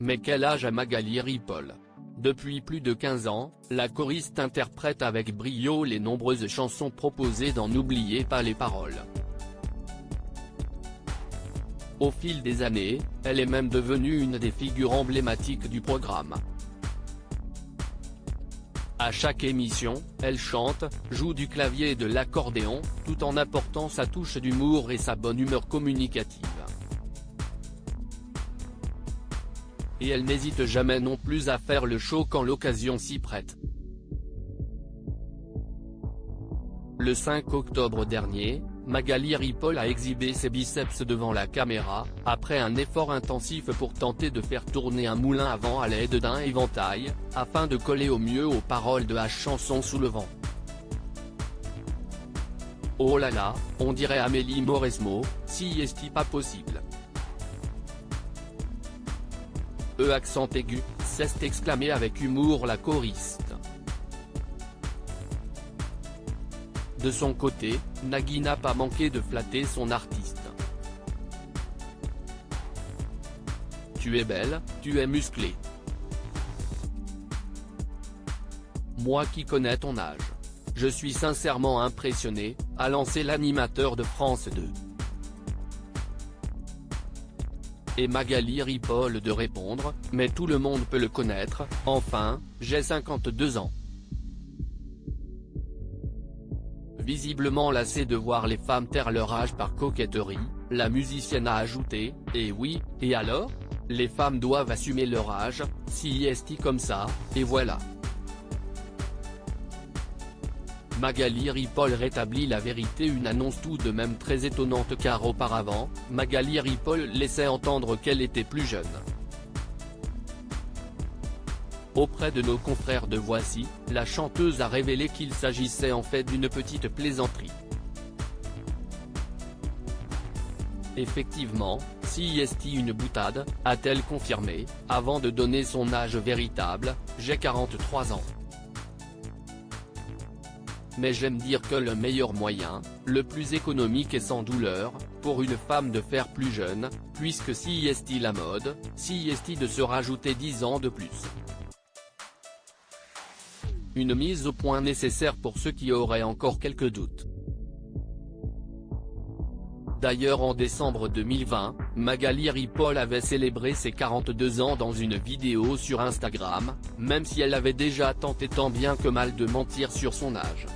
Mais quel âge a Magali Ripoll? Depuis plus de 15 ans, la choriste interprète avec brio les nombreuses chansons proposées dans N'oubliez pas les paroles. Au fil des années, elle est même devenue une des figures emblématiques du programme. À chaque émission, elle chante, joue du clavier et de l'accordéon, tout en apportant sa touche d'humour et sa bonne humeur communicative. Et elle n'hésite jamais non plus à faire le show quand l'occasion s'y prête. Le 5 octobre dernier, Magali Ripoll a exhibé ses biceps devant la caméra, après un effort intensif pour tenter de faire tourner un moulin à vent à l'aide d'un éventail, afin de coller au mieux aux paroles de la chanson Sous le vent. Oh là là, on dirait Amélie Mauresmo, si est-il pas possible. Accent aigu, s'est exclamé avec humour la choriste. De son côté, Nagui n'a pas manqué de flatter son artiste. Tu es belle, tu es musclée. Moi qui connais ton âge. Je suis sincèrement impressionné, a lancé l'animateur de France 2. Et Magali Ripoll de répondre, mais tout le monde peut le connaître, enfin, j'ai 52 ans. Visiblement lassée de voir les femmes taire leur âge par coquetterie, la musicienne a ajouté, et oui, et alors? Les femmes doivent assumer leur âge, si est comme ça, et voilà. Magali Ripoll rétablit la vérité, une annonce tout de même très étonnante car auparavant, Magali Ripoll laissait entendre qu'elle était plus jeune. Auprès de nos confrères de Voici, la chanteuse a révélé qu'il s'agissait en fait d'une petite plaisanterie. Effectivement, si est une boutade, a-t-elle confirmé, avant de donner son âge véritable, j'ai 43 ans. Mais j'aime dire que le meilleur moyen, le plus économique et sans douleur, pour une femme de faire plus jeune, puisque si est la mode, si est de se rajouter 10 ans de plus. Une mise au point nécessaire pour ceux qui auraient encore quelques doutes. D'ailleurs en décembre 2020, Magali Ripoll avait célébré ses 42 ans dans une vidéo sur Instagram, même si elle avait déjà tenté tant bien que mal de mentir sur son âge.